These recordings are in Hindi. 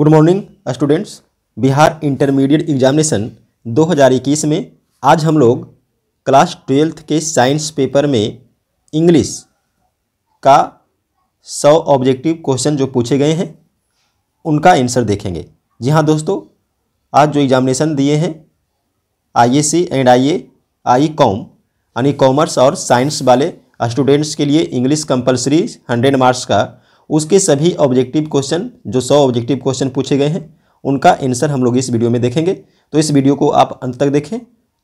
Good morning students. Bihar intermediate examination 2021 में आज हम लोग क्लास 12th के साइंस पेपर में इंग्लिश का 100 ऑब्जेक्टिव क्वेश्चन जो पूछे गए हैं उनका आंसर देखेंगे। जी हाँ दोस्तों, आज जो एग्जामिनेशन दिए हैं IAC एंड आई कॉम यानी कॉमर्स और साइंस वाले स्टूडेंट्स के लिए इंग्लिश कंपलसरी 100 मार्क्स का, उसके सभी ऑब्जेक्टिव क्वेश्चन जो 100 ऑब्जेक्टिव क्वेश्चन पूछे गए हैं उनका आंसर हम लोग इस वीडियो में देखेंगे। तो इस वीडियो को आप अंत तक देखें।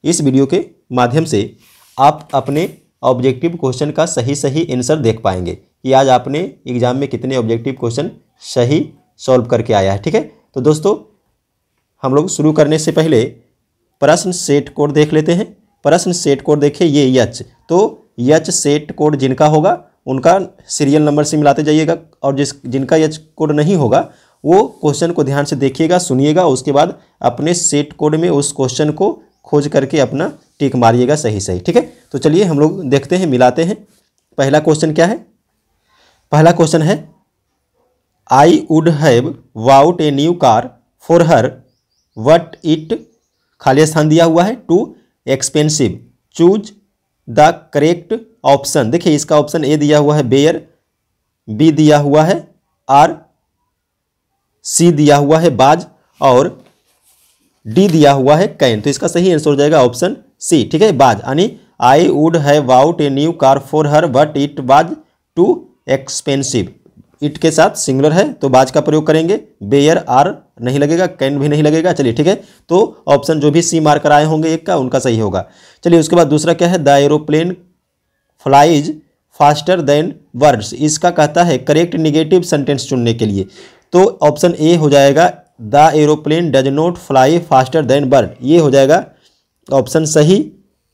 इस वीडियो के माध्यम से आप अपने ऑब्जेक्टिव क्वेश्चन का सही आंसर देख पाएंगे कि आज आपने एग्जाम में कितने ऑब्जेक्टिव क्वेश्चन सही सॉल्व करके आया है। ठीक है, तो दोस्तों हम लोग शुरू करने से पहले प्रश्न सेट कोड देख लेते हैं। प्रश्न सेट कोड देखिए, ये एच, तो एच सेट कोड जिनका होगा उनका सीरियल नंबर से मिलाते जाइएगा, और जिनका एच कोड नहीं होगा वो क्वेश्चन को ध्यान से देखिएगा, सुनिएगा, उसके बाद अपने सेट कोड में उस क्वेश्चन को खोज करके अपना टिक मारिएगा सही। ठीक है, तो चलिए हम लोग देखते हैं, मिलाते हैं। पहला क्वेश्चन क्या है? पहला क्वेश्चन है I would have bought a new car for her but it, खाली स्थान दिया हुआ है, too expensive, choose the correct option. देखिए इसका ऑप्शन ए दिया हुआ है बेयर, बी दिया हुआ है आर, सी दिया हुआ है बाज और डी दिया हुआ है कैन। तो इसका सही आंसर हो जाएगा ऑप्शन सी। ठीक है, बाज, यानी I would have bought a new car for her but it was too expensive. It के साथ सिंगुलर है तो बाज का प्रयोग करेंगे, बेयर आर नहीं लगेगा, कैन भी नहीं लगेगा। चलिए ठीक है, तो ऑप्शन जो भी सी मार्कर आए होंगे एक का, उनका सही होगा। चलिए उसके बाद दूसरा क्या है? The aeroplane flies faster than birds. इसका कहता है करेक्ट निगेटिव सेंटेंस चुनने के लिए, तो ऑप्शन ए हो जाएगा the aeroplane does not fly faster than bird, ये हो जाएगा ऑप्शन सही,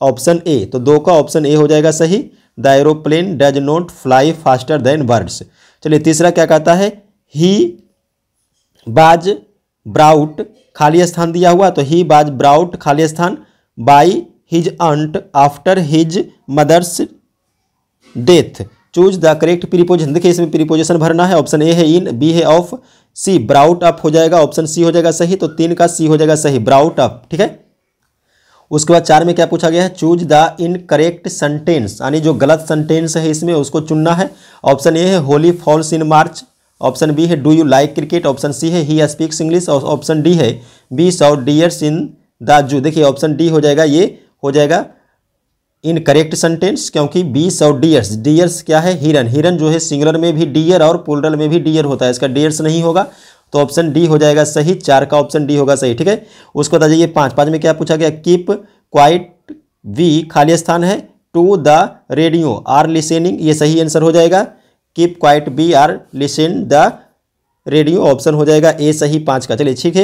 ऑप्शन ए। तो दो का ऑप्शन ए हो जाएगा सही, the aeroplane does not fly faster than birds. चलिए तीसरा क्या कहता है? ही बाज ब्राउट, खाली स्थान दिया हुआ, तो ही बाज ब्राउट खाली स्थान by his aunt after his mother's death, choose the correct preposition. देखिए इसमें प्रीपोजिशन भरना है, ऑप्शन ए है इन, बी है ऑफ, सी ब्राउट अप हो जाएगा, ऑप्शन सी हो जाएगा सही, तो 3 का सी हो जाएगा सही, ब्राउट अप। ठीक है, उसके बाद 4 में क्या पूछा गया है? चूज द इनकरेक्ट सेंटेंस, यानी जो गलत सेंटेंस है इसमें उसको चुनना है। ऑप्शन ए है Holi falls in March, option B है do you like cricket, option C है ही स्पीक्स इंग्लिश, और ऑप्शन डी है we saw deers in the zoo. देखिए ऑप्शन डी हो जाएगा, ये हो जाएगा इनकरेक्ट सेंटेंस, क्योंकि बी सॉ डियर्स, डियर्स क्या है? हिरन, हिरन जो है सिंगुलर में भी डियर और प्लूरल में भी डियर होता है, इसका डियर्स नहीं होगा, तो ऑप्शन डी हो जाएगा सही, 4 का ऑप्शन डी होगा सही। ठीक है, उसको बता जाइए 5 में क्या पूछा गया? कीप क्वाइट, वी खाली स्थान है, to the radio are listening, ये सही आंसर हो जाएगा, keep quiet be are listen the radio, option हो जाएगा ए सही 5 का। चलिए ठीक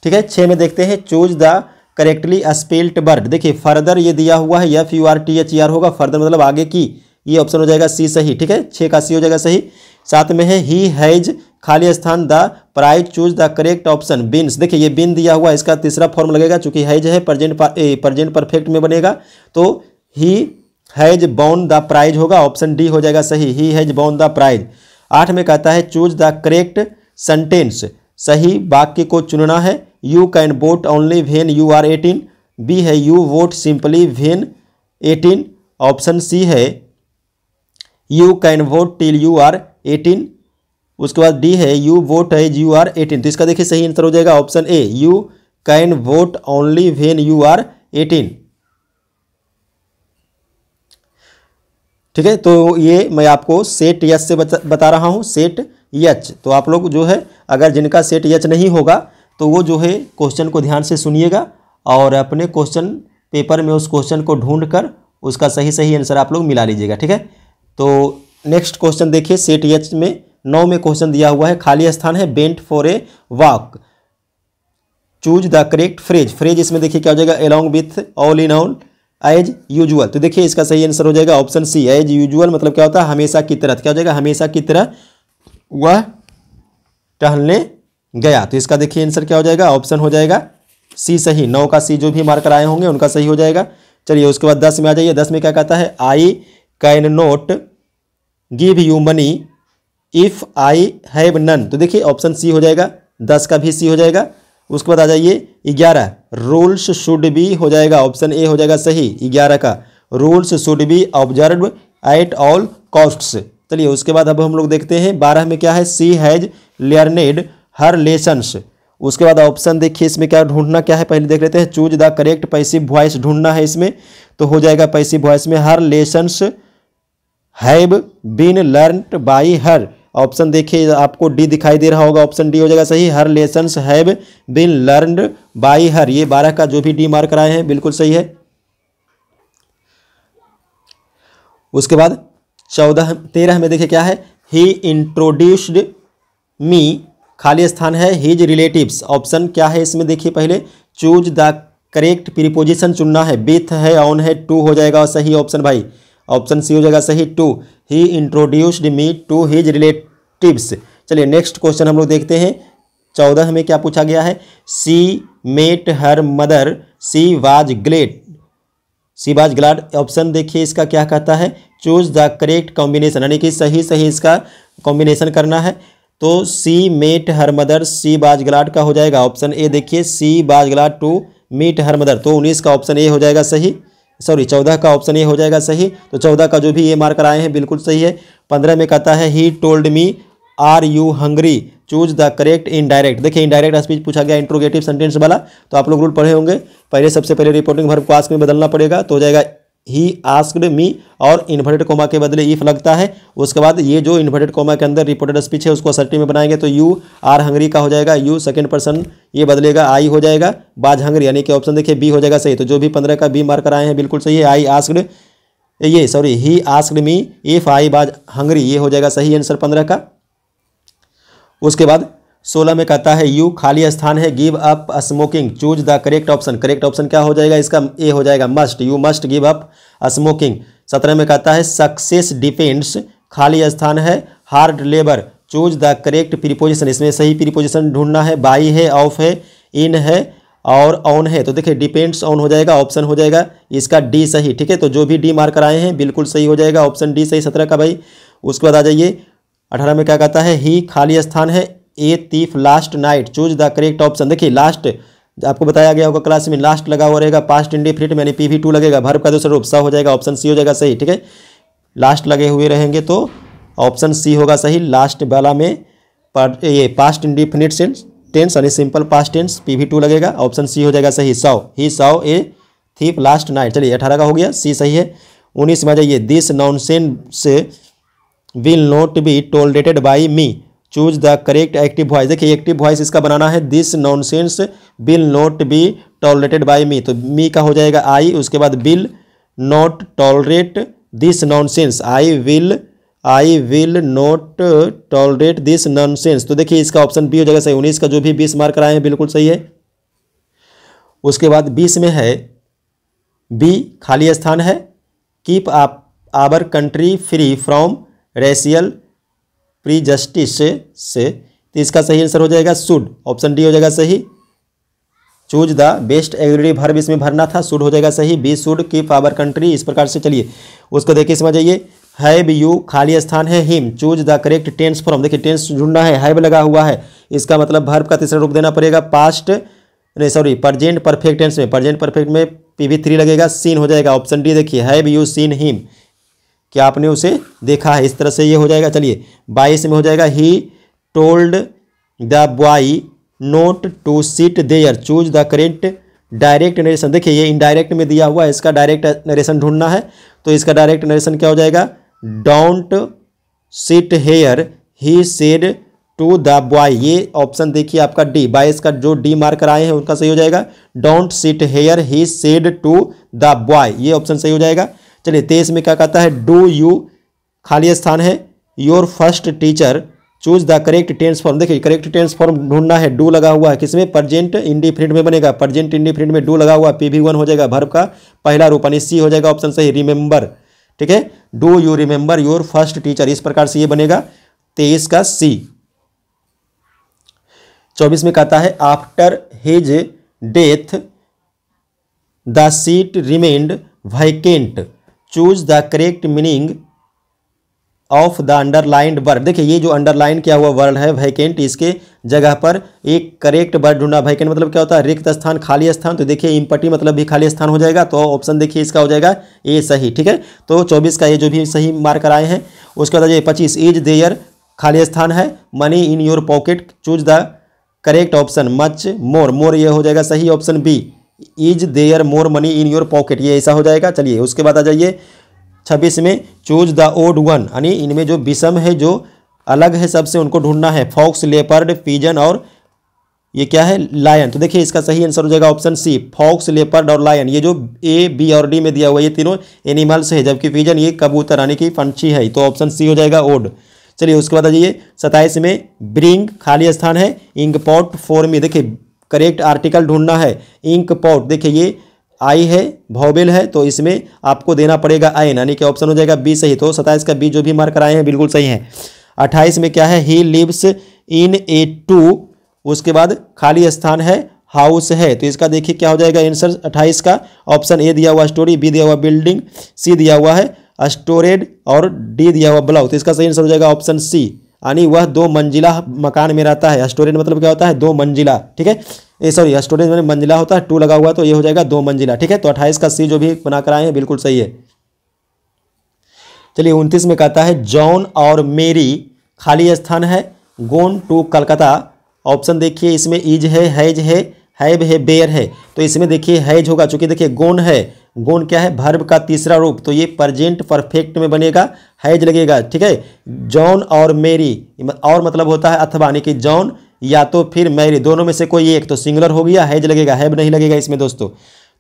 है, 6 में देखते हैं, choose the correctly spelled word. देखिए फर्दर ये दिया हुआ है FURTHER होगा, फर्दर मतलब आगे की, ये ऑप्शन हो जाएगा सी सही। ठीक है, 6 का सी हो जाएगा सही। 7 में है ही हैज खाली स्थान the prize, choose the correct option wins. देखिए ये बिन दिया हुआ, इसका तीसरा फॉर्म लगेगा, चूंकि हैज है प्रेजेंट परफेक्ट में बनेगा, तो he has Bon the prize होगा, ऑप्शन डी हो जाएगा सही, he has Bon the prize. 8 में कहता है चूज द करेक्ट सेंटेंस, सही वाक्य को चुनना है। You can vote only when you are 18, B है you vote simply when 18, option C है you can vote till you are 18, उसके बाद डी है you vote as you are 18। तो इसका देखिए सही आंसर हो जाएगा option A, you can vote only when you are 18। ठीक है, तो ये मैं आपको सेट यच से बता रहा हूँ, सेट यच। तो आप लोग जो है अगर जिनका सेट यच नहीं होगा तो वो जो है क्वेश्चन को ध्यान से सुनिएगा और अपने क्वेश्चन पेपर में उस क्वेश्चन को ढूंढकर उसका सही आंसर आप लोग मिला लीजिएगा। ठीक है, तो नेक्स्ट क्वेश्चन देखिए, सेट यच में 9 में क्वेश्चन दिया हुआ है, खाली स्थान है, went for a walk, choose the correct phrase. Phrase इसमें देखिए क्या हो जाएगा? Along with, all in all, as usual. तो देखिए इसका सही आंसर हो जाएगा ऑप्शन सी, एज यूजुअल मतलब क्या होता है? हमेशा की तरह। क्या हो जाएगा? हमेशा की तरह वह टहलने गया। तो इसका देखिए आंसर क्या हो जाएगा? ऑप्शन हो जाएगा सी सही, 9 का सी जो भी मार्कर आए होंगे उनका सही हो जाएगा। चलिए उसके बाद 10 में आ जाइए। 10 में क्या कहता है? I can not give you money if I have none. तो देखिए ऑप्शन सी हो जाएगा, 10 का भी सी हो जाएगा। उसके बाद आ जाइए 11, रूल्स शुड बी हो जाएगा, ऑप्शन ए हो जाएगा सही 11 का, rules should be observe at all costs. चलिए उसके बाद अब हम लोग देखते हैं 12 में क्या है, सी हैज लर्नेड हर लेसन्स। उसके बाद ऑप्शन देखिए इसमें क्या ढूंढना क्या है, पहले देख लेते हैं, choose the correct passive voice ढूंढना है इसमें, तो हो जाएगा पैसिव वॉइस में her lessons have been learned by her. Option देखिए आपको डी दिखाई दे रहा होगा, ऑप्शन डी हो जाएगा सही, her lessons have been learned by her. ये 12 का जो भी डी मार्क कराए हैं बिल्कुल सही है। उसके बाद 13 में देखिए क्या है, ही इंट्रोड्यूस्ड मी, खाली स्थान है हिज रिलेटिव्स। ऑप्शन क्या है इसमें देखिए, पहले चूज द करेक्ट प्रीपोजिशन चुनना है, विथ है, ऑन है, टू हो जाएगा सही ऑप्शन भाई, ऑप्शन सी हो जाएगा सही to, he introduced me to his relatives. चलिए नेक्स्ट क्वेश्चन हम लोग देखते हैं 14 में क्या पूछा गया है, she met her mother she was glad, she was glad. Option देखिए इसका क्या कहता है, चूज द करेक्ट कॉम्बिनेशन, यानी कि सही सही इसका कॉम्बिनेशन करना है। तो she met her mother she was glad का हो जाएगा ऑप्शन ए, देखिए she was glad to meet her mother, तो 19 का ऑप्शन ए हो जाएगा सही, सॉरी 14 का ऑप्शन ए हो जाएगा सही। तो 14 का जो भी ये मार्कर आए हैं बिल्कुल सही है। 15 में कहता है he told me are you hungry, choose the correct indirect. देखिए इनडायरेक्ट स्पीच पूछा गया इंट्रोगेटिव सेंटेंस वाला, तो आप लोग रूल पढ़े होंगे, पहले सबसे पहले रिपोर्टिंग वर्ब को आस्क में बदलना पड़ेगा, तो हो जाएगा ही आस्क्ड मी, और इन्वर्टेड कोमा के बदले इफ लगता है। उसके बाद ये जो इन्वर्टेड कोमा के अंदर रिपोर्टेड स्पीच है उसको असर्टिव में बनाएंगे, तो यू आर हंग्री का हो जाएगा, यू सेकंड पर्सन ये बदलेगा, आई हो जाएगा बाज हंग्री, यानी कि ऑप्शन देखिए बी हो जाएगा सही। तो जो भी 15 का बी मार्कर आए हैं बिल्कुल सही है। आई आस्क्ड, ये sorry he asked me if I बाज हंग्री, ये हो जाएगा सही आंसर 15 का। उसके बाद 16 में कहता है यू खाली स्थान है give up smoking, choose the correct option. Correct option क्या हो जाएगा इसका, ए हो जाएगा must, you must give up smoking. 17 में कहता है सक्सेस डिपेंड्स, खाली स्थान है hard labour, choose the correct preposition. इसमें सही प्रीपोजिशन ढूंढना है, बाई है, ऑफ है, इन है और ऑन है। तो देखिए डिपेंड्स ऑन हो जाएगा, ऑप्शन हो जाएगा इसका डी सही, ठीक है। तो जो भी डी मार्कर आए हैं बिल्कुल सही हो जाएगा, ऑप्शन डी सही 17 का भाई। उसके बाद आ जाइए 18 में क्या कहता है, ही खाली स्थान है a thief last night, choose the correct option. देखिए लास्ट आपको बताया गया होगा क्लास में, लास्ट लगा हुआ रहेगा पास्ट इंडेफिनिट में, यानी PV2 लगेगा, वर्ब का दूसरा रूप सा हो जाएगा, ऑप्शन सी हो जाएगा सही, ठीक है। लास्ट लगे हुए रहेंगे तो ऑप्शन सी होगा सही, लास्ट वाला में ये पास्ट इंडेफिनिट टेंस यानी सिंपल पास्ट टेंस PV2 लगेगा, ऑप्शन सी हो जाएगा सही, सौ, ही सौ ए थीफ लास्ट नाइट। चलिए 18 का हो गया, सी सही है। 19 में आ जाइए, this nonsense will not be tolerated by me, choose the correct active voice. देखिए एक्टिव वॉइस इसका बनाना है, this nonsense will not be tolerated by me, तो मी का हो जाएगा आई, उसके बाद will not tolerate this nonsense, I will not tolerate this nonsense. तो देखिए इसका ऑप्शन बी हो जाएगा सही। 19 का जो भी 20 मार्क कराए हैं बिल्कुल सही है। उसके बाद 20 में है बी खाली स्थान है, keep our country free from racial prejudice से, तो इसका सही आंसर हो जाएगा शुड, ऑप्शन डी हो जाएगा सही। चूज द बेस्ट एग्रीडिव वर्ब इसमें भरना था, शुड हो जाएगा सही, we should keep our country, इस प्रकार से। चलिए उसको देखिए समझ जाइए, हैव यू खाली स्थान है him, choose the correct tense form. देखिए टेंस ढूंढना है, हैव लगा हुआ है, इसका मतलब वर्ब का तीसरा रूप देना पड़ेगा, पास्ट नहीं सॉरी प्रेजेंट परफेक्ट टेंस में, प्रेजेंट परफेक्ट में PV3 लगेगा, सीन हो जाएगा, ऑप्शन डी देखिए, हैव यू सीन हिम, क्या आपने उसे देखा है, इस तरह से ये हो जाएगा। चलिए 22 में हो जाएगा, he told the boy not to sit there, choose the correct direct narration. देखिए ये इनडायरेक्ट में दिया हुआ है, इसका डायरेक्ट नरेशन ढूंढना है, तो इसका डायरेक्ट नरेशन क्या हो जाएगा, don't sit here he said to the boy. ये ऑप्शन देखिए आपका डी, 22 का जो डी मार्कर आए हैं उनका सही हो जाएगा, don't sit here he said to the boy, ये ऑप्शन सही हो जाएगा। चलिए 23 में क्या कहता है, डू यू खाली स्थान है your first teacher, choose the correct tense form. देखिए करेक्ट टेंस फॉर्म ढूंढना है, डू लगा हुआ है किसमें, प्रेजेंट इंडिफिनिट में बनेगा, प्रेजेंट इंडिफिनिट में डू लगा हुआ, PV1 हो जाएगा वर्ब का पहला रूप, यानी सी हो जाएगा ऑप्शन सही, रिमेंबर, ठीक है। Do you remember your first teacher, इस प्रकार से ये बनेगा 23 का सी। 24 में कहता है, after his death the seat remained vacant, choose the correct meaning of the underlined word. देखिए ये जो अंडरलाइन किया हुआ वर्ड है वैकेंट, इसके जगह पर एक करेक्ट वर्ड ढूंढना। वैकेंट मतलब क्या होता है? रिक्त स्थान, खाली स्थान। तो देखिए इम्पटी मतलब भी खाली स्थान हो जाएगा, तो ऑप्शन देखिए इसका हो जाएगा ए सही। ठीक है, तो 24 का ये जो भी सही मार्क कराए हैं। उसके बाद 25 इज देयर, खाली स्थान है, money in your pocket, choose the correct option much more, more ये हो जाएगा सही option B. Is there more money in your pocket, ये ऐसा हो जाएगा। चलिए उसके बाद आ जाइए 26 में चूज द ओड वन, यानी इनमें जो विषम है, जो अलग है सबसे, उनको ढूंढना है। फॉक्स, लेपर्ड, पिजन और ये क्या है? लायन। तो देखिए इसका सही आंसर हो जाएगा ऑप्शन सी, फॉक्स, लेपर्ड और लायन। ये जो ए, बी और डी में दिया हुआ है ये तीनों एनिमल्स है, जबकि पिजन ये कबूतर यानी कि पंछी है, तो ऑप्शन सी हो जाएगा ओड। चलिए उसके बाद आ जाइए 27 में ब्रिंग, खाली स्थान है, इंक पॉट फॉर मी। देखिए करेक्ट आर्टिकल ढूंढना है। इंक पॉट, देखिए ये आई है, वॉवेल है, तो इसमें आपको देना पड़ेगा आइन, यानी कि ऑप्शन हो जाएगा बी सही। तो 27 का बी जो भी मार्क कराए हैं बिल्कुल सही है। 28 में क्या है? He lives in A to, उसके बाद खाली स्थान है, हाउस है, तो इसका देखिए क्या हो जाएगा आंसर 28 का। ऑप्शन ए दिया हुआ स्टोरी, बी दिया हुआ बिल्डिंग, सी दिया हुआ है स्टोरेड और डी दिया हुआ ब्लॉक। तो इसका सही आंसर हो जाएगा ऑप्शन सी, यानी वह 2 मंजिला मकान में रहता है। स्टोरेज मतलब क्या होता है? 2 मंजिला। ठीक है, ये सॉरी स्टोरेज में मंजिला होता है, 2 लगा हुआ, तो ये हो जाएगा 2 मंजिला। ठीक है, तो 28 का सी जो भी बना कर आए हैं बिल्कुल सही है। चलिए 29 में कहता है जॉन और मेरी, खाली स्थान है, गोन टू कलकत्ता। ऑप्शन देखिए इसमें इज है, हैज है, हैव है, बेयर है, तो इसमें देखिए हैज होगा, चूंकि देखिए गोन है, गोन क्या है? वर्ब का तीसरा रूप, तो ये प्रेजेंट परफेक्ट में बनेगा, हैज लगेगा। ठीक है, जॉन और मेरी, और मतलब होता है अथवा, यानी कि जॉन या तो फिर मैरी, दोनों में से कोई एक, तो सिंगुलर हो गया, हैज लगेगा, हैव नहीं लगेगा इसमें दोस्तों।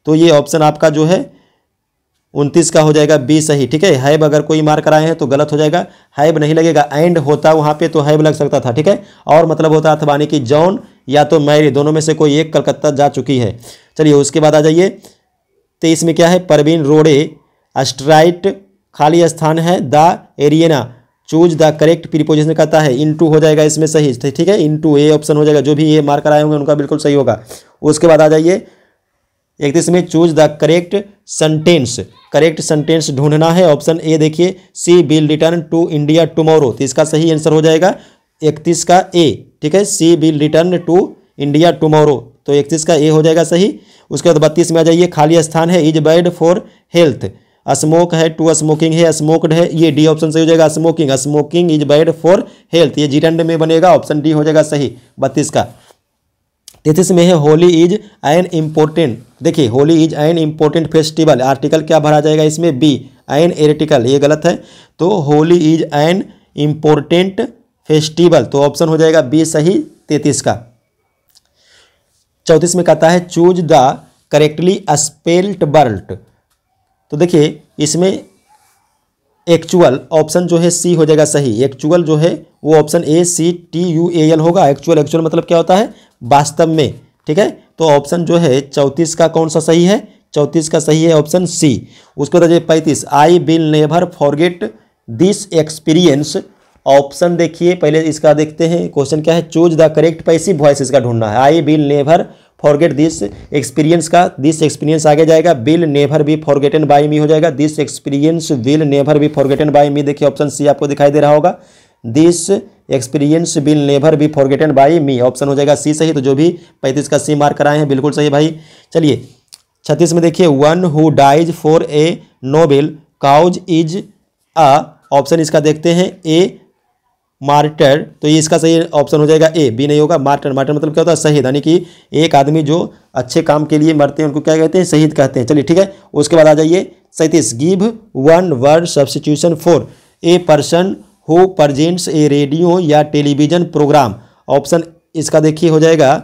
तो ये ऑप्शन आपका जो है 29 का हो जाएगा बी सही। ठीक है, हैव अगर कोई मार्क कराए हैं तो गलत हो जाएगा, हैव नहीं लगेगा, एंड होता वहाँ पे तो हैव लग सकता था। ठीक है, और मतलब होता अथवा, यानी कि जॉन या तो मैरी, दोनों में से कोई एक कलकत्ता जा चुकी है। चलिए उसके बाद आ जाइए 23 में क्या है? परवीन रोडे स्ट्राइट, खाली स्थान है, the arena, choose the correct preposition कहता है, इनटू हो जाएगा इसमें सही। ठीक है, इनटू ए ऑप्शन हो जाएगा, जो भी ये मार्क कराए होंगे उनका बिल्कुल सही होगा। उसके बाद आ जाइए 31 में choose the correct sentence, correct sentence ढूंढना है। ऑप्शन ए देखिए, she will return to India tomorrow, तो इसका सही आंसर हो जाएगा 31 का ए। ठीक है, she will return to India tomorrow, तो 31 का ए हो जाएगा सही। उसके बाद 32 में आ जाइए, खाली स्थान है, is bad for health, smoke है, टू स्मोकिंग है, स्मोक्ड है, ये डी ऑप्शन सही हो जाएगा, smoking, smoking is bad for health, ये जीरंड में बनेगा, ऑप्शन डी हो जाएगा सही 32 का। 33 में है होली इज एन इम्पोर्टेंट, देखिए Holi is an important festival, article क्या भरा जाएगा इसमें? बी, एन एर्टिकल, ये गलत है, तो Holi is an important festival, तो ऑप्शन हो जाएगा बी सही 33 का। 34 में कहता है choose the correctly spelled word, तो देखिए इसमें एक्चुअल ऑप्शन जो है सी हो जाएगा सही। एक्चुअल जो है वो option A, C T U A L होगा। एक्चुअल, एक्चुअल मतलब क्या होता है? वास्तव में। ठीक है, तो ऑप्शन जो है 34 का कौन सा सही है? 34 का सही है ऑप्शन सी। उसके बाद 35 I will never forget this experience, option देखिए पहले इसका देखते हैं, क्वेश्चन क्या है? Choose the correct passive voice इसका ढूंढना है। I will never forget this experience का दिस एक्सपीरियंस आगे जाएगा, will never be forgotten by me हो जाएगा, this experience will never be forgotten by me, देखिए ऑप्शन सी आपको दिखाई दे रहा होगा, this experience will never be forgotten by me, option हो जाएगा सी सही। तो जो भी 35 का सी मार्क कराए हैं बिल्कुल सही भाई। चलिए 36 में देखिए one who dies for a noble cause is a, option इसका देखते हैं ए मार्टर, तो ये इसका सही ऑप्शन हो जाएगा ए, बी नहीं होगा, मार्टर, मार्टर मतलब क्या होता है? शहीद, यानी कि एक आदमी जो अच्छे काम के लिए मरते हैं उनको क्या कहते हैं? शहीद कहते हैं। चलिए ठीक है, उसके बाद आ जाइए 37 give one word substitution for a person who presents A radio या टेलीविजन प्रोग्राम, ऑप्शन इसका देखिए हो जाएगा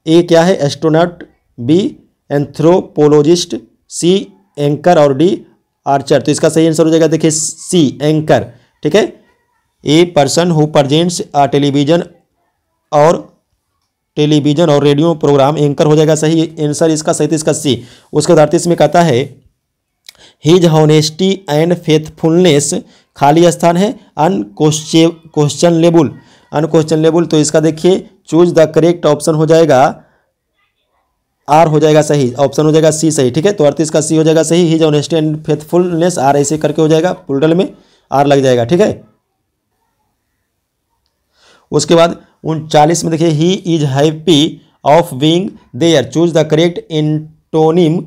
ए क्या है? एस्ट्रोनॉट, बी एंथ्रोपोलॉजिस्ट, सी एंकर और डी आर्चर, तो इसका सही आंसर हो जाएगा देखिए सी एंकर। ठीक है, a person who presents television और रेडियो प्रोग्राम, एंकर हो जाएगा सही आंसर इसका 37 का सी। उसके बाद 38 में कहता है हिज हॉनेस्टी एंड फेथफुलनेस, खाली स्थान है, अनक्वेश्चनेबल, अनक्वेश्चनेबल, तो इसका देखिए चूज द करेक्ट ऑप्शन हो जाएगा आर हो जाएगा सही, ऑप्शन हो जाएगा सी सही। ठीक है, तो 38 का सी हो जाएगा सही, हिज ऑनेस्टी एंड फेथफुलनेस, आर ऐसे करके हो जाएगा पुलटल में। आर लग जाएगा, ठीक है। उसके बाद 39 में देखिए he is happy of being there, choose the correct antonym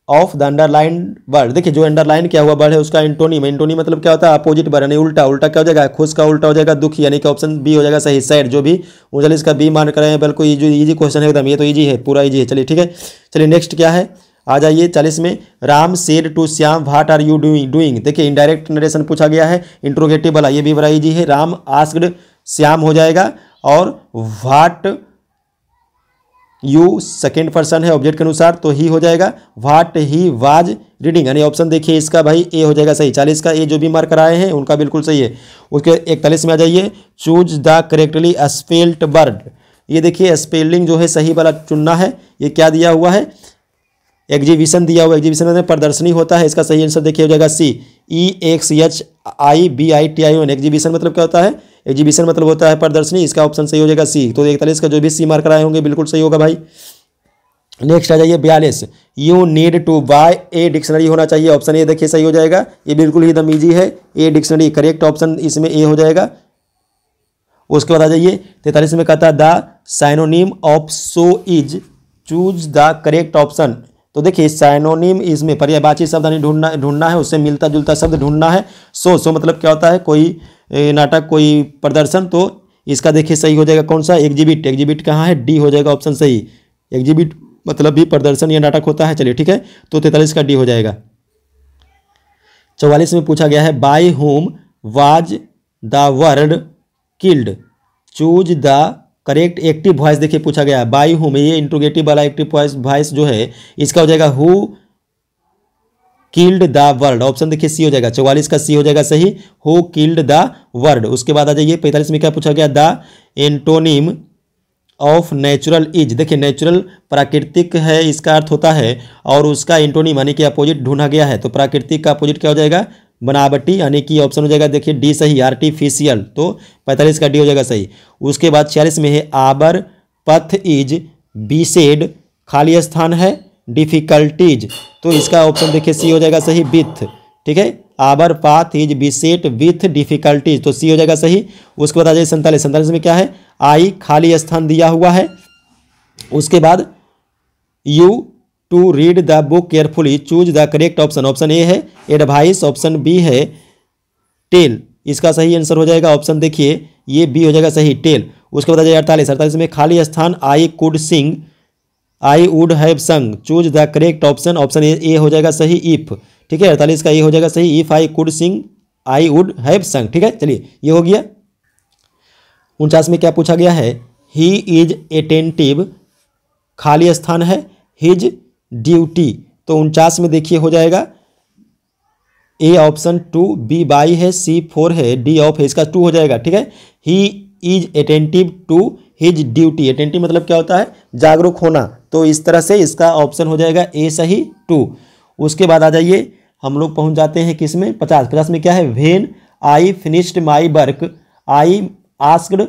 of the underline word. देखिए जो अंडरलाइन किया हुआ वर्ड है उसका एंटोनिम, एंटोनिम मतलब क्या होता है, अपोजिट वर्ड यानी उल्टा। उल्टा क्या हो जाएगा, खुश का उल्टा हो जाएगा दुखी, यानी कि ऑप्शन बी हो जाएगा सही, सैड। जो भी 39 का बी मान कर रहे हैं, बिल्कुल इजी क्वेश्चन है एकदम, ये तो इजी है, पूरा इजी है। चलिए ठीक है, चलिए नेक्स्ट क्या है, आ जाइए 40 में। Ram said to Shyam what are you doing. देखिए इनडायरेक्ट नरेशन पूछा गया है, इंट्रोगेटिव वाला, ये भी बड़ा इजी है। राम आस्क्ड श्याम हो जाएगा, और व्हाट यू सेकेंड पर्सन है ऑब्जेक्ट के अनुसार तो ही हो जाएगा। व्हाट ही वाज रीडिंग, यानी ऑप्शन देखिए इसका भाई ए हो जाएगा सही। 40 का ए जो भी मार्क कराए हैं उनका बिल्कुल सही है। उसके 41 में आ जाइए, choose the correctly spelled word. ये देखिए स्पेलिंग जो है सही वाला चुनना है। ये क्या दिया हुआ है, एग्जीबिशन दिया हुआ है, एग्जीबिशन में प्रदर्शनी होता है, इसका सही आंसर देखिए हो जाएगा सी, EXHIBITION। एग्जीबिशन मतलब क्या होता है, एग्जीबिशन मतलब होता है प्रदर्शनी, इसका ऑप्शन सही हो जाएगा सी। तो 41 का जो भी सी मार्क कराए होंगे बिल्कुल सही होगा भाई। नेक्स्ट आ जाइए 42, you need to buy a dictionary होना चाहिए, ऑप्शन ए देखिए सही हो जाएगा। ये बिल्कुल ही एकदम ईजी है, ए डिक्शनरी करेक्ट ऑप्शन इसमें ए हो जाएगा। उसके बाद आ जाइए 43 में कहता है the synonym of so is, choose the correct option. तो देखिए साइनोनिम इसमें पर्यायवाची शब्द ढूंढना है, उससे मिलता जुलता शब्द ढूंढना है। सो मतलब क्या होता है, कोई नाटक, कोई प्रदर्शन, तो इसका देखिए सही हो जाएगा कौन सा, एग्जिबिट। एग्जिबिट कहाँ है, डी हो जाएगा ऑप्शन सही। एग्जिबिट मतलब भी प्रदर्शन या नाटक होता है। चलिए ठीक है, तो 43 का डी हो जाएगा। 44 में पूछा गया है by whom was the word killed, choose the correct active voice. देखिए पूछा गया है बाय होम, ये इंट्रोगेटिव वाला एक्टिव वॉइस जो है इसका हो जाएगा who killed the word, option देखिए सी हो जाएगा। 44 का सी हो जाएगा सही, हु किल्ड द वर्ड। उसके बाद आ जाइए 45 में क्या पूछा गया, the antonym of natural is. देखिए नेचुरल प्राकृतिक है, इसका अर्थ होता है, और उसका एंटोनिम यानी कि अपोजिट ढूंढा गया है। तो प्राकृतिक का अपोजिट क्या हो जाएगा, बनावटी, यानी कि ऑप्शन हो जाएगा देखिए डी सही, आर्टिफिशियल। तो 45 का डी हो जाएगा सही। उसके बाद 46 में है आबर पथ इज बीसेड, खाली स्थान है डिफिकल्टीज, तो इसका ऑप्शन देखिए सी हो जाएगा सही, विथ। ठीक है, आबर path is beset with difficulties, तो सी हो जाएगा सही। उसके बाद आ जाइए 47 में क्या है, आई खाली स्थान दिया हुआ है। उसके बाद you to read the book carefully, choose the correct option. Option A है एडवाइस, ऑप्शन बी है टेल, इसका सही आंसर हो जाएगा ऑप्शन देखिए ये बी हो जाएगा सही, टेल। उसके बाद आ जाइए 48 में खाली स्थान I could sing, I would have संग, choose the correct option. Option A हो जाएगा सही, इफ। ठीक है, 48 का ए हो जाएगा सही, if I could sing I would have संग। ठीक है, चलिए ये हो गया। 49 में क्या पूछा गया है, ही इज अटेंटिव, खाली स्थान है हिज ड्यूटी, तो 49 में देखिए हो जाएगा ए ऑप्शन 2, बी बाई है, सी 4 है, डी ऑफ है, इसका 2 हो जाएगा। ठीक है, he is attentive to his duty, attentive मतलब क्या होता है, जागरूक होना, तो इस तरह से इसका ऑप्शन हो जाएगा ए सही 2। उसके बाद आ जाइए हम लोग पहुंच जाते हैं किस में, 50 में क्या है, when I finished my work I asked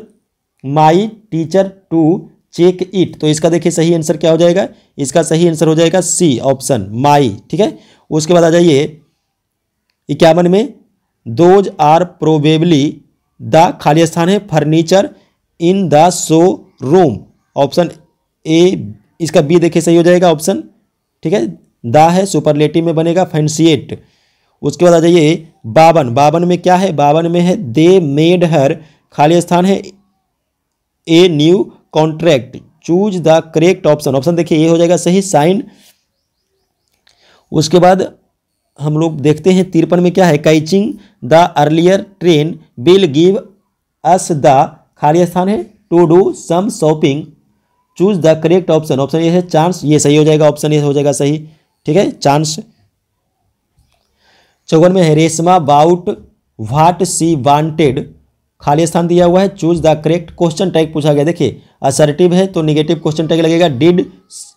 my teacher to check it, तो इसका देखिए सही आंसर क्या हो जाएगा, इसका सही आंसर हो जाएगा सी ऑप्शन माई। ठीक है, उसके बाद आ जाइए 51 में, दोज आर प्रोबेबली द, खाली स्थान है furniture in the show room, option A, इसका बी देखिए सही हो जाएगा ऑप्शन। ठीक है, द है सुपरलेटिव में बनेगा फैंसिएट। उसके बाद आ जाइए 52 में क्या है, 52 में है दे मेड हर, खाली स्थान है a new contract, choose the correct option. Option देखिए ये हो जाएगा सही, साइन। उसके बाद हम लोग देखते हैं 53 में क्या है, catching the earlier train will give us the, खाली स्थान है to do some shopping, choose the correct option. Option ये है चांस, ये सही हो जाएगा, ऑप्शन ये हो जाएगा सही। ठीक है, चांस। 54 में है Reshma bought what she wanted, खाली स्थान दिया हुआ है, choose the correct question tag पूछा गया। देखिए असर्टिव है तो निगेटिव क्वेश्चन टैग लगेगा,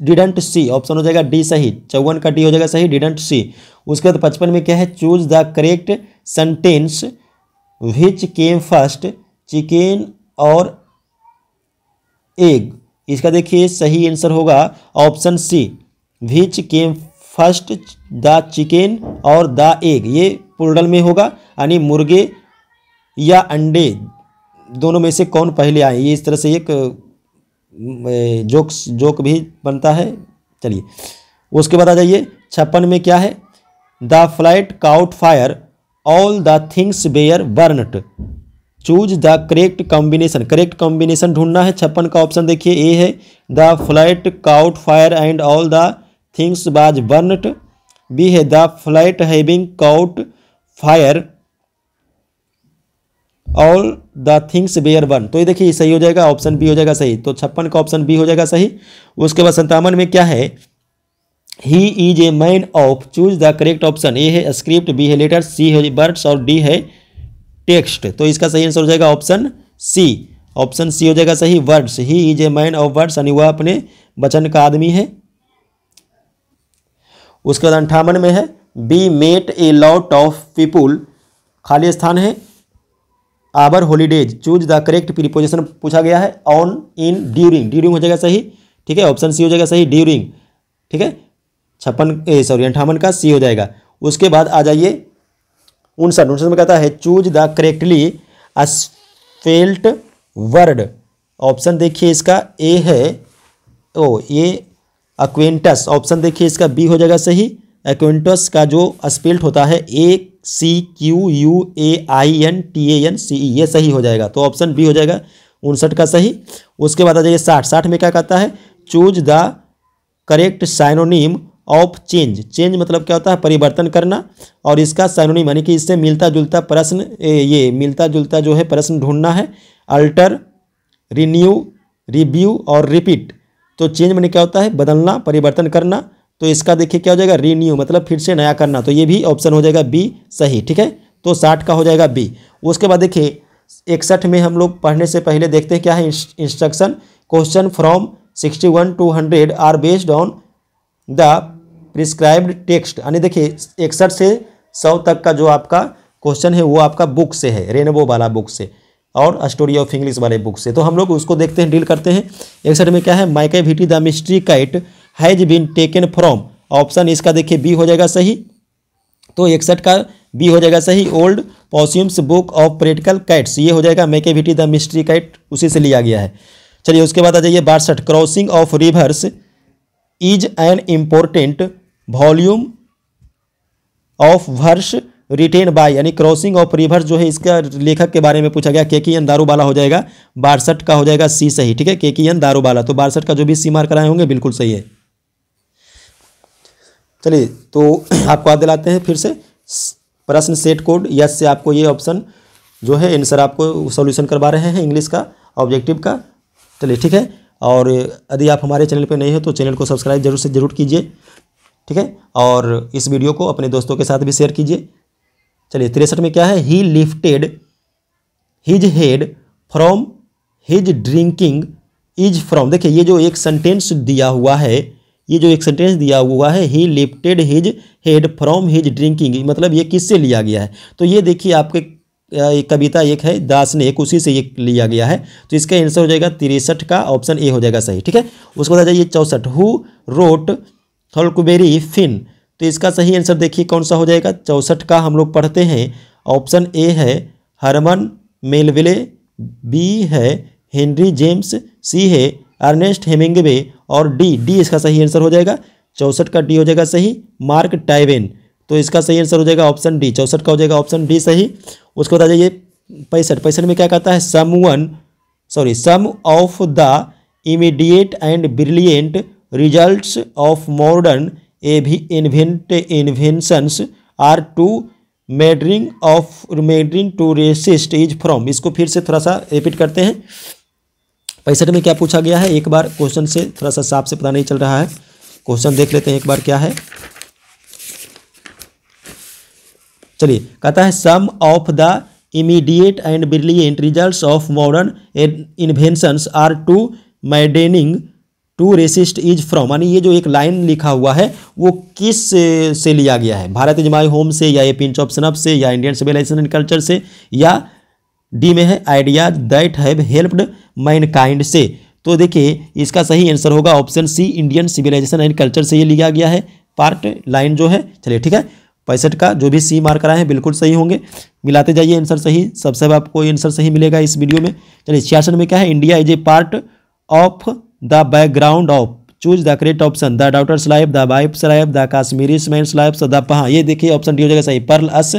डिडंट सी, ऑप्शन हो जाएगा डी सही, 54 का डी हो जाएगा सही, डिडंट सी। उसके बाद 55 में क्या है, choose the correct sentence which came first chicken और एग, इसका देखिए सही आंसर होगा option C, which came first the chicken और द एग, ये प्लूरल में होगा, यानी मुर्गे या अंडे दोनों में से कौन पहले आए, ये इस तरह से एक जोक भी बनता है। चलिए उसके बाद आ जाइए 56 में क्या है, the flight caught fire all the things were burnt, choose the correct combination. Correct combination ढूंढना है। 56 का ऑप्शन देखिए, ए है the flight caught fire and all the things was burnt, B है the flight having caught fire all the things were burn. तो ये देखिए सही हो जाएगा, ऑप्शन बी हो जाएगा सही। तो 56 का ऑप्शन बी हो जाएगा सही। उसके बाद 57 में क्या है, he is a man of, choose the correct option. A है स्क्रिप्ट, बी है लेटर, सी है बर्ड्स और डी है टेक्स्ट। तो इसका सही आंसर हो जाएगा ऑप्शन सी। ऑप्शन सी हो जाएगा सही, words. He is a man of words, यानी वह अपने वचन का आदमी है। उसके बाद 58 में है, we met a lot of people, खाली स्थान है, our holidays, choose the correct preposition पूछा गया है, ऑन, इन, ड्यूरिंग। ड्यूरिंग हो जाएगा सही, ठीक है, ऑप्शन सी हो जाएगा सही, ड्यूरिंग, ठीक है। 58 का सी हो जाएगा। उसके बाद आ जाइए 59 में कहता है, choose the correctly spelt word. Option देखिए इसका ए है, ये एक्वेंटस। ऑप्शन देखिए इसका बी हो जाएगा सही। एक्वेंटस का जो स्पेल्ट होता है ACQUAINTANCE, ये सही हो जाएगा। तो ऑप्शन बी हो जाएगा 59 का सही। उसके बाद आ जाइए 60 में क्या कहता है, choose the correct synonym of change. Change मतलब क्या होता है, परिवर्तन करना, और इसका साइनोनिम यानी कि इससे मिलता जुलता प्रश्न, ये मिलता जुलता जो है प्रश्न ढूंढना है। अल्टर, रिन्यू, रिव्यू और रिपीट। तो चेंज में क्या होता है, बदलना, परिवर्तन करना। तो इसका देखिए क्या हो जाएगा, रिन्यू मतलब फिर से नया करना। तो ये भी ऑप्शन हो जाएगा बी सही, ठीक है। तो 60 का हो जाएगा बी। उसके बाद देखिए 61 में हम लोग पढ़ने से पहले देखते हैं क्या है instruction. Question from 61 to 100 are based on the prescribed text. यानी देखिए 61 से 100 तक का जो आपका क्वेश्चन है वो आपका बुक से है, रेनबो वाला बुक से और स्टोरी ऑफ इंग्लिश वाले बुक से। तो हम लोग उसको देखते हैं, डील करते हैं। 61 में क्या है, Macavity the mystery cat has been taken from. Option इसका देखिए बी हो जाएगा सही। तो 61 का बी हो जाएगा सही। Old Possum's Book of Practical Cats, ये हो जाएगा माइकेविटी द मिस्ट्री काइट, उसी से लिया गया है। चलिए उसके बाद आ जाइए 62, crossing of rivers is an important volume of verse written by. यानी क्रॉसिंग ऑफ रिवर्स जो है इसका लेखक के बारे में पूछा गया, केकीएन दारूबाला हो जाएगा। 62 का हो जाएगा सी सही, ठीक है, केकीएन दारूबाला। तो 62 का जो भी सी मार्क कराए होंगे बिल्कुल सही है। चलिए तो आपको याद दिलाते हैं फिर से, प्रश्न सेट कोड यस से आपको ये ऑप्शन जो है आंसर आपको सॉल्यूशन करवा रहे हैं इंग्लिश का ऑब्जेक्टिव का। चलिए ठीक है, और यदि आप हमारे चैनल पे नए हो तो चैनल को सब्सक्राइब जरूर से जरूर कीजिए, ठीक है, और इस वीडियो को अपने दोस्तों के साथ भी शेयर कीजिए। चलिए 63 में क्या है, ही lifted his head from his drinking is from. देखिए ये जो एक सेंटेंस दिया हुआ है, ये जो एक सेंटेंस दिया हुआ है, ही lifted his head from his drinking, मतलब ये किससे लिया गया है। तो ये देखिए आपके कविता एक है दासनेक, उसी से ये लिया गया है। तो इसका आंसर हो जाएगा 63 का, ऑप्शन ए हो जाएगा सही, ठीक है। उसके बाद आ जाइए 64, हु रोट थॉल्कबेरी फिन। तो इसका सही आंसर देखिए कौन सा हो जाएगा। 64 का हम लोग पढ़ते हैं, ऑप्शन ए है हरमन मेलविले, बी है हेनरी जेम्स, सी है अर्नेस्ट हेमिंगवे और डी इसका सही आंसर हो जाएगा। 64 का डी हो जाएगा सही, मार्क टाइवेन। तो इसका सही आंसर हो जाएगा ऑप्शन डी। 64 का हो जाएगा ऑप्शन डी सही। उसके बाद आ जाइए 65 में क्या कहता है, some of the immediate and brilliant results of modern inventions are too maddening to resist is from. इसको फिर से थोड़ा सा रिपीट करते हैं। 65 में क्या पूछा गया है, एक बार क्वेश्चन से थोड़ा सा साफ से पता नहीं चल रहा है, क्वेश्चन देख लेते हैं एक बार क्या है। चलिए कहता है some of the immediate and brilliant results of modern inventions are too maddening to resist is from. यानी ये जो एक लाइन लिखा हुआ है वो किस से लिया गया है, भारत इज माई होम से, या ये पिंच ऑफ सनफ से, या इंडियन सिविलाइजेशन एंड कल्चर से, या डी में है ideas that have helped mankind से। तो देखिए इसका सही आंसर होगा option C, Indian civilization and culture से ये लिया गया है पार्ट लाइन जो है। चलिए ठीक है, 65 का जो भी सी मार्क कराए हैं बिल्कुल सही होंगे। मिलाते जाइए आंसर सही, सबसे आपको आंसर सही मिलेगा इस वीडियो में। चलिए 66 में क्या है, India is a part of the background of, choose the correct option, the daughter's life, the wife's life, the Kashmiri man's life, the पहा। ये देखिए ऑप्शन डी हो जाएगा सही, Pearl S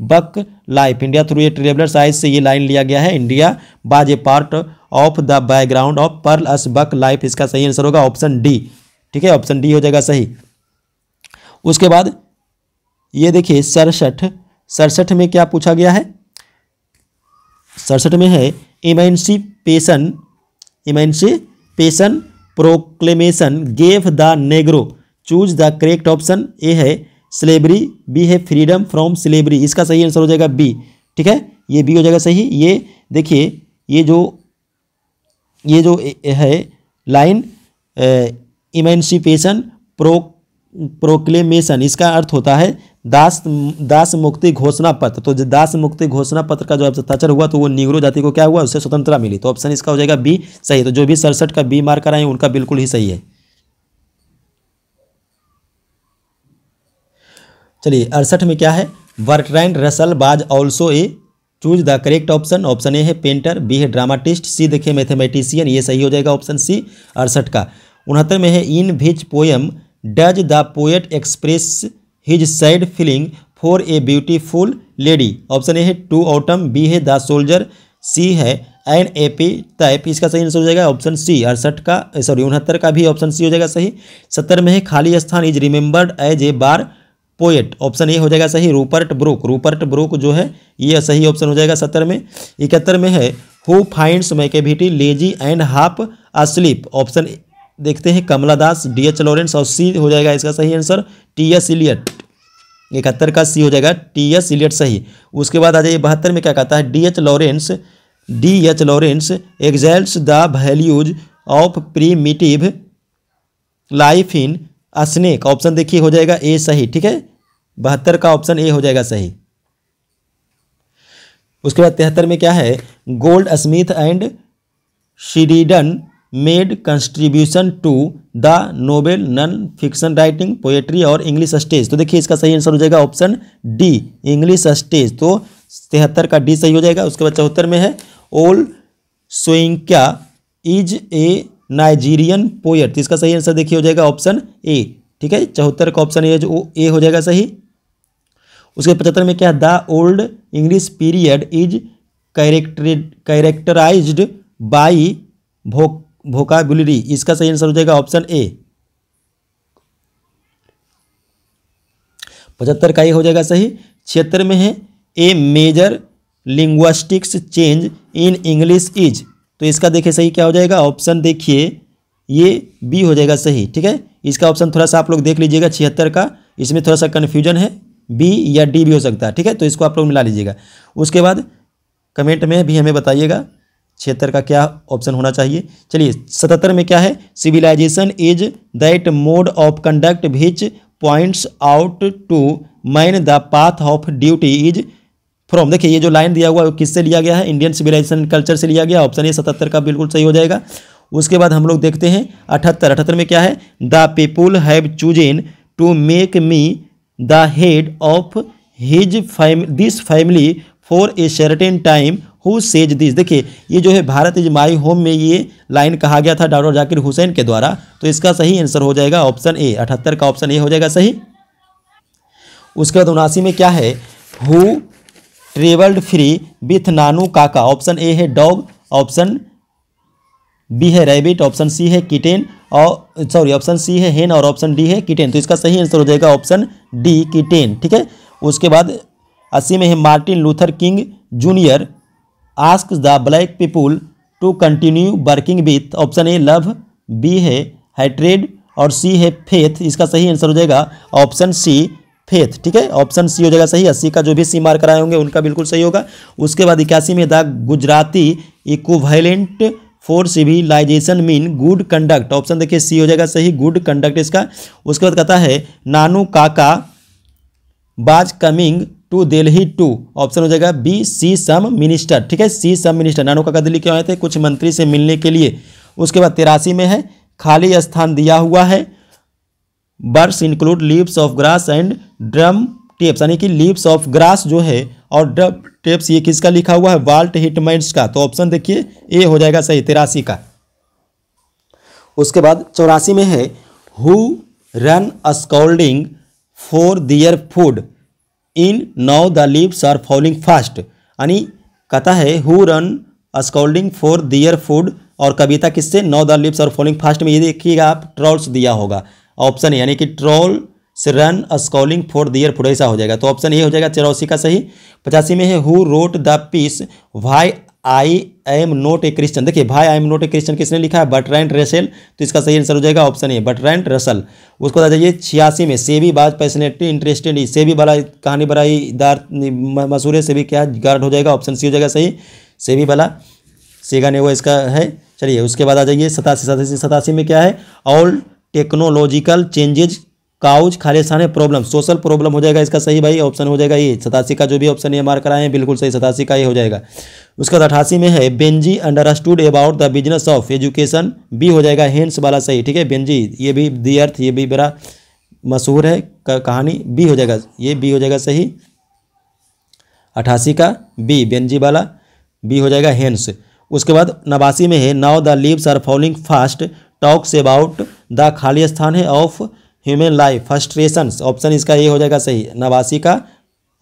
Buck life, India through a traveller's eyes से ये लाइन लिया गया है, India was a part of the background of Pearl S Buck life, इसका सही आंसर होगा ऑप्शन डी। ठीक है, ऑप्शन डी हो जाएगा सही। उसके बाद ये देखिए 67 में क्या पूछा गया है, 67 में है emancipation proclamation gave the Negro, choose the correct option. A है स्लेवरी, बी है फ्रीडम फ्रॉम स्लेवरी, इसका सही आंसर हो जाएगा बी। ठीक है, ये बी हो जाएगा सही। ये देखिए ये जो है लाइन इमेंसिपेशन प्रोक्लेमेशन, इसका अर्थ होता है दास मुक्ति घोषणा पत्र। तो दास मुक्ति घोषणा पत्र का जो हस्ताक्षर हुआ तो वो निग्रो जाति को क्या हुआ, उससे स्वतंत्रता मिली। तो ऑप्शन इसका हो जाएगा बी सही। तो जो भी 67 का बी मार्क कराए उनका बिल्कुल ही सही है। चलिए 68 में क्या है, बर्ट्रैंड रसल बाज also a, choose the correct option. Option A है पेंटर, बी है ड्रामाटिस्ट, सी देखिए मैथमेटिशियन, ये सही हो जाएगा ऑप्शन सी 68 का। 69 में है in which poem does the poet express his sad feeling for a beautiful lady. Option A है टू ऑटम, बी है द सोल्जर, सी है एन एपी टाइप, इसका सही आंसर हो जाएगा ऑप्शन सी 69 का भी ऑप्शन सी हो जाएगा सही। 70 में है खाली स्थान is remembered as a bard poet, option A हो जाएगा सही रूपर्ट ब्रूक जो है ये सही ऑप्शन हो जाएगा 70 में। 71 में है who finds Macavity lazy and half asleep, option देखते हैं कमला दास, डी.एच. लॉरेंस, और सी हो जाएगा इसका सही आंसर टी.एस. इलियट। 71 का सी हो जाएगा टी.एस. इलियट सही। उसके बाद आ जाइए 72 में क्या कहता है, D H. Lawrence exalts the values of primitive life in snake, option देखिए हो जाएगा ए सही। ठीक है, 72 का ऑप्शन ए हो जाएगा सही। उसके बाद 73 में क्या है, Goldsmith and Sheridan made contribution to the novel non fiction writing poetry और इंग्लिश स्टेज। तो देखिए इसका सही आंसर हो जाएगा ऑप्शन डी इंग्लिश स्टेज। तो 73 का डी सही हो जाएगा। उसके बाद 74 में है ओल सोइंका इज ए नाइजीरियन पोएट, तो इसका सही आंसर देखिए हो जाएगा ऑप्शन ए। ठीक है, 74 का ऑप्शन ए हो जाएगा सही। उसके 75 में क्या है, the old English period is characterized by vocabulary, इसका सही आंसर हो जाएगा ऑप्शन ए। 75 का ये हो जाएगा सही। 76 में है a major linguistics change in English is, तो इसका देखिए सही क्या हो जाएगा, ऑप्शन देखिए ये बी हो जाएगा सही। ठीक है, इसका ऑप्शन थोड़ा सा आप लोग देख लीजिएगा 76 का, इसमें थोड़ा सा कन्फ्यूजन है, बी या डी भी हो सकता है। ठीक है, तो इसको आप लोग मिला लीजिएगा। उसके बाद कमेंट में भी हमें बताइएगा 76 का क्या ऑप्शन होना चाहिए। चलिए 77 में क्या है, civilization is that mode of conduct which points out to man the path of duty is from. देखिए ये जो लाइन दिया हुआ है किससे लिया गया है, इंडियन सिविलाइजेशन कल्चर से लिया गया, ऑप्शन ए 77 का बिल्कुल सही हो जाएगा। उसके बाद हम लोग देखते हैं 78 में क्या है, the people have chosen to make me the head of this family for a certain time who says this. देखिए ये जो है भारत इज माई होम में ये लाइन कहा गया था डॉक्टर जाकिर हुसैन के द्वारा, तो इसका सही आंसर हो जाएगा ऑप्शन ए। 78 का ऑप्शन ए हो जाएगा सही। उसके बाद 79 में क्या है, हु ट्रेवल्ड फ्री विथ नानू काका, ऑप्शन ए है डॉग, ऑप्शन बी है रैबिट, ऑप्शन सी है किटेन, और ऑप्शन सी है हेन, और ऑप्शन डी है किटेन। तो इसका सही आंसर हो जाएगा ऑप्शन डी किटेन। ठीक है, उसके बाद 80 में है Martin Luther King Junior ask the black people to continue working with, option A love, B है हैट्रेड, और सी है फेथ। इसका सही आंसर हो जाएगा ऑप्शन सी फेथ। ठीक है, ऑप्शन सी हो जाएगा सही। 80 का जो भी सी मार्क कराए होंगे उनका बिल्कुल सही होगा। उसके बाद 81 में the Gujarati equivalent for civilization mean good conduct, option देखिए सी हो जाएगा सही, गुड कंडक्ट इसका। उसके बाद कहता है Nanu Kaka was coming to Delhi to, option हो जाएगा बी सी सम मिनिस्टर। ठीक है, सी सम मिनिस्टर, नानू काका दिल्ली क्यों आए थे, कुछ मंत्री से मिलने के लिए। उसके बाद 83 में है खाली स्थान दिया हुआ है, birds include leaves of grass and drum tapes यानी कि लीव्स ऑफ ग्रास जो है, और डब टेप्स ये किसका लिखा हुआ है, वाल्ट हिटमैन्स का। तो ऑप्शन देखिए ए हो जाएगा सही, 83 का। उसके बाद 84 में है who run scolding for their food in now the leaves are falling fast, यानी कहता है who run scolding for their food, और कविता किससे, now the leaves are falling fast में ये देखिएगा आप ट्रोल्स दिया होगा ऑप्शन, यानी कि ट्रोल से run scrolling for their food, ऐसा हो जाएगा। तो ऑप्शन ये हो जाएगा 84 का सही। 85 में है who wrote the piece why I am not a Christian. देखिए भाई I am not a Christian किसने लिखा है, बर्ट्रैंड रसेल। तो इसका सही आंसर हो जाएगा ऑप्शन ए, बर्ट्रैंड रसल। उसको बता जाइए 86 में सेबी बाज पैशनेटली इंटरेस्टेड, सेबी वाला कहानी बड़ाईदार मशहूर है, सेबी क्या गार्ड हो जाएगा, ऑप्शन सी हो जाएगा सही, सेबी वाला सेगा ने वो इसका है। चलिए उसके बाद आ जाइए 87 में क्या है, ऑल टेक्नोलॉजिकल चेंजेज काउज खालिस्तान प्रॉब्लम, सोशल प्रॉब्लम हो जाएगा इसका सही भाई, ऑप्शन हो जाएगा ये 87 का, जो भी ऑप्शन ये मार्क कराए हैं बिल्कुल सही, 87 का ये हो जाएगा। उसके बाद 88 में है Benji understood about the business of education, B हो जाएगा हेंस वाला सही, ठीक है। बेंजी ये भी दी अर्थ, ये भी बड़ा मशहूर है कहानी, बी हो जाएगा, ये बी हो जाएगा सही 88 का, बी बेंजी वाला बी हो जाएगा हेंस। उसके बाद 89 में है now the leaves are falling fast talks about the Khalistan है of human life frustrations, option इसका ये हो जाएगा सही, 89 का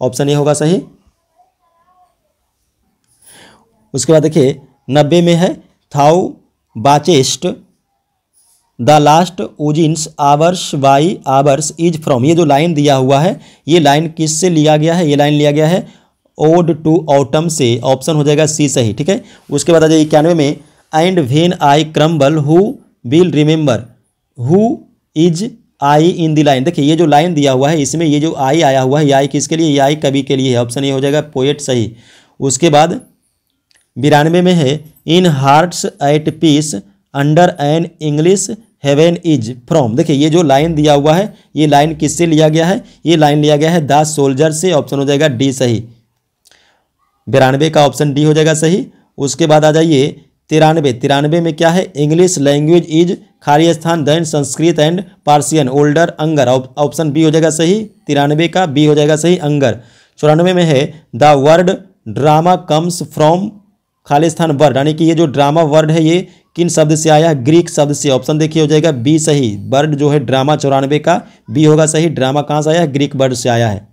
ऑप्शन ये होगा सही। उसके बाद देखिए 90 में है thou watchest the last oozings hours by hours is from, ये जो लाइन दिया हुआ है ये लाइन किससे लिया गया है, ये लाइन लिया गया है ओड टू ऑटम से, ऑप्शन हो जाएगा सी सही, ठीक है। उसके बाद आ जाइए 91 में and when I crumble who will remember who is I in the line. देखिए ये जो लाइन दिया हुआ है इसमें ये जो आई आया हुआ है, ये आई किसके लिए, ये आई कवि के लिए है, ऑप्शन ये हो जाएगा पोएट सही। उसके बाद 92 में है in hearts at peace under an English heaven is from, देखिए ये जो लाइन दिया हुआ है ये लाइन किससे लिया गया है, ये लाइन लिया गया है द सोल्जर से, ऑप्शन हो जाएगा डी सही, 92 का ऑप्शन डी हो जाएगा सही। उसके बाद आ जाइए 93 में क्या है, इंग्लिश लैंग्वेज इज खालिस्तान than Sanskrit and Persian older younger, option B हो जाएगा सही, 93 का बी हो जाएगा सही अंगर। 94 में है the word drama comes from Khalistan word, यानी कि ये जो ड्रामा वर्ड है ये किन शब्द से आया है, ग्रीक शब्द से, ऑप्शन देखिए हो जाएगा बी सही, वर्ड जो है ड्रामा 94 का बी होगा सही, ड्रामा कहाँ से आया है, ग्रीक वर्ड से आया है।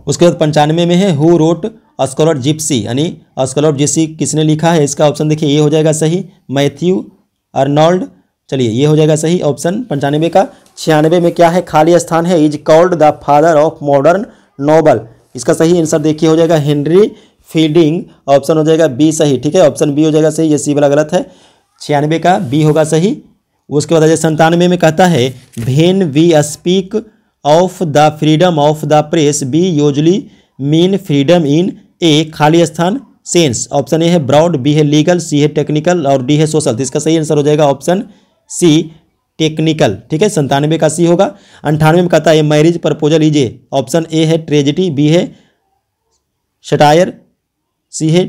उसके बाद 95 में है हु रोट स्कॉलर जिप्सी, यानी स्कॉलर जिप्सी किसने लिखा है, इसका ऑप्शन देखिए ये हो जाएगा सही, मैथ्यू अर्नोल्ड, चलिए ये हो जाएगा सही ऑप्शन 95 का। 96 में क्या है, खालिस्तान है is called the father of modern novel, इसका सही आंसर देखिए हो जाएगा हेनरी फील्डिंग, ऑप्शन हो जाएगा बी सही, ठीक है, ऑप्शन बी हो जाएगा सही, ये सी वाला गलत है, 96 का बी होगा सही। उसके बाद 97 में कहता है when we speak of the freedom of the press we usually mean freedom in a Khalistan sense, option A है ब्रॉड, बी है लीगल, सी है टेक्निकल और डी है सोशल, तो इसका सही आंसर हो जाएगा ऑप्शन सी टेक्निकल, ठीक है, 97 का सी होगा। 98 में कहता है marriage proposal is a, option A है ट्रेजिडी, बी है सटायर, सी है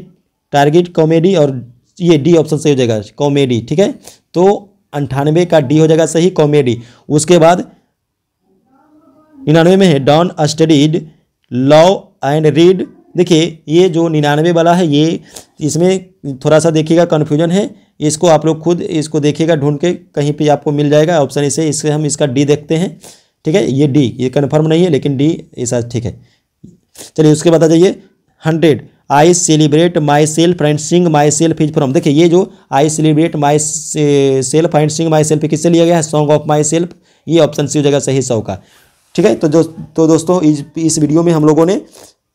टारगेट कॉमेडी और ये डी ऑप्शन सही हो जाएगा कॉमेडी, ठीक है, तो 98 का डी हो जाएगा सही कॉमेडी। उसके बाद 99 में है done studied law and read, देखिए ये जो 99 वाला है ये इसमें थोड़ा सा देखिएगा कन्फ्यूजन है, इसको आप लोग खुद इसको देखिएगा ढूंढ के कहीं पे आपको मिल जाएगा ऑप्शन इसे, इससे हम इसका डी देखते हैं, ठीक है, ये डी ये कन्फर्म नहीं है लेकिन डी ऐसा ठीक है। चलिए उसके बाद आ जाइए 100 I celebrate my self and Singh my self is from, देखिए ये जो I celebrate my self and Singh my self किससे लिया गया है, सॉन्ग ऑफ माई सेल्फ, ये ऑप्शन सी हो जाएगा सही 100 का, ठीक है। तो दोस्तों इस वीडियो में हम लोगों ने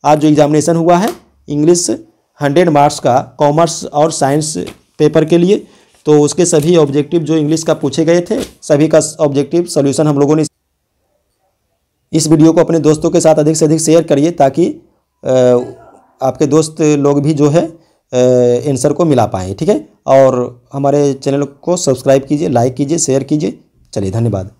आज जो एग्जामिनेशन हुआ है इंग्लिश 100 मार्क्स का कॉमर्स और साइंस पेपर के लिए, तो उसके सभी ऑब्जेक्टिव जो इंग्लिश का पूछे गए थे सभी का ऑब्जेक्टिव सॉल्यूशन हम लोगों ने, इस वीडियो को अपने दोस्तों के साथ अधिक से अधिक शेयर करिए ताकि आपके दोस्त लोग भी जो है आंसर को मिला पाएँ, ठीक है, और हमारे चैनल को सब्सक्राइब कीजिए, लाइक कीजिए, शेयर कीजिए। चलिए धन्यवाद।